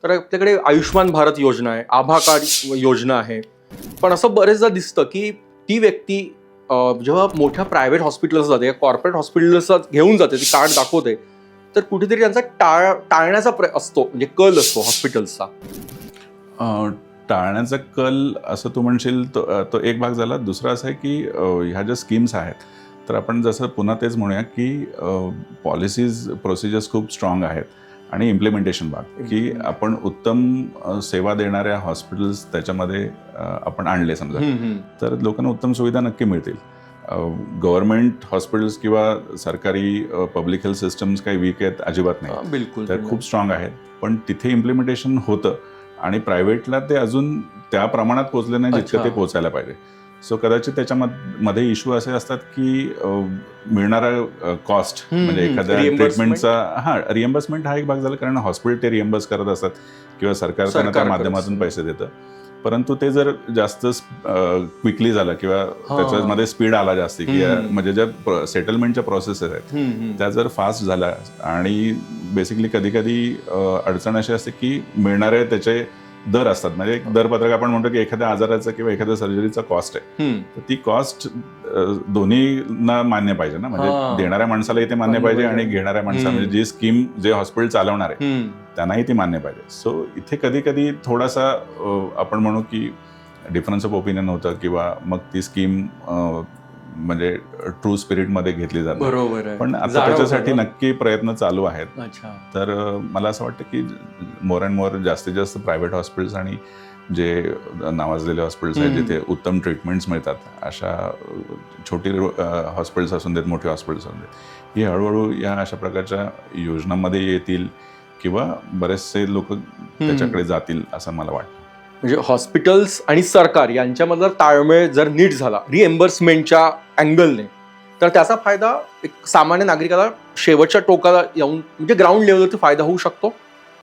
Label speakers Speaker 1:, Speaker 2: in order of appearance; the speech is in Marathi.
Speaker 1: तर आपल्याकडे आयुष्यमान भारत योजना आहे, आभा कार्ड योजना आहे. पण असं बरेचदा दिसतं की ती व्यक्ती जेव्हा मोठ्या प्रायव्हेट हॉस्पिटल्स जाते या कॉर्पोरेट हॉस्पिटल्सला घेऊन जाते, ती कार्ड दाखवते, तर कुठेतरी त्यांचा टाळण्याचा असतो, म्हणजे कल असतो हॉस्पिटल्सचा.
Speaker 2: टाळण्याचा कल असं तू म्हणशील तो एक भाग झाला. दुसरा असा आहे की ह्या ज्या स्कीम्स आहेत, तर आपण जसं पुन्हा तेच म्हणूया की पॉलिसीज प्रोसिजर्स खूप स्ट्रॉंग आहेत आणि इम्प्लिमेंटेशन भाग की आपण उत्तम सेवा देणाऱ्या हॉस्पिटल्स त्याच्यामध्ये आपण आणले समजा, तर लोकांना उत्तम सुविधा नक्की मिळतील. गव्हर्नमेंट हॉस्पिटल्स किंवा सरकारी पब्लिक हेल्थ सिस्टम्स काही वीक आहेत अजिबात नाही,
Speaker 1: बिलकुल
Speaker 2: तर खूप स्ट्रॉंग आहेत. पण तिथे इम्प्लिमेंटेशन होतं आणि प्रायव्हेटला ते अजून त्या प्रमाणात पोहोचले नाही जितकं ते पोहोचायला पाहिजे. सो कदाचित त्याच्यामध्ये इश्यू असे असतात की मिळणारा कॉस्ट, म्हणजे एखाद्या ट्रीटमेंटचा रिएम्बर्समेंट हा एक भाग झाला, कारण हॉस्पिटल ते रिएम्बर्स करत असतात किंवा सरकार त्यांना त्या माध्यमातून पैसे देतं. परंतु ते जर जास्त क्विकली झालं किंवा त्याच्यामध्ये स्पीड आला जास्ती, की म्हणजे ज्या सेटलमेंटच्या प्रोसेसेस आहेत त्या जर फास्ट झाल्या, आणि बेसिकली कधी कधी अडचण अशी असते की मिळणारे त्याचे दर असतात. म्हणजे एक दरपत्रक आपण म्हणतो की एखाद्या आजाराचा किंवा एखाद्या सर्जरीचा कॉस्ट आहे, तर ती कॉस्ट दोन्हींना मान्य पाहिजे ना, म्हणजे देणाऱ्या माणसालाही ते मान्य पाहिजे आणि घेणाऱ्या माणसाला, म्हणजे जी स्कीम जे हॉस्पिटल चालवणार आहे त्यांनाही ती मान्य पाहिजे. सो इथे कधी कधी थोडासा आपण म्हणू की डिफरन्स ऑफ ओपिनियन होतं, किंवा मग ती स्कीम म्हणजे ट्रू स्पिरिटमध्ये घेतली जाते.
Speaker 1: बरोबर आहे.
Speaker 2: पण आता त्याच्यासाठी नक्की प्रयत्न चालू आहेत. तर मला असं वाटतं की मोर अँड मोर जास्तीत जास्त प्रायव्हेट हॉस्पिटल्स आणि जे नावाजलेले हॉस्पिटल्स आहेत जिथे उत्तम ट्रीटमेंट्स मिळतात, अशा छोटी हॉस्पिटल्स असून देत, मोठी हॉस्पिटल्स असून देत, ही हळूहळू या अशा प्रकारच्या योजनांमध्ये येतील किंवा बरेचसे लोक त्याच्याकडे जातील असं मला वाटतं.
Speaker 1: म्हणजे हॉस्पिटल्स आणि सरकार यांच्यामधला ताळमेळ जर नीट झाला रिएम्बर्समेंटच्या अँगलने, तर त्याचा फायदा एक सामान्य नागरिकाला शेवटच्या टोकाला येऊन म्हणजे ग्राउंड लेवलवरती फायदा होऊ शकतो.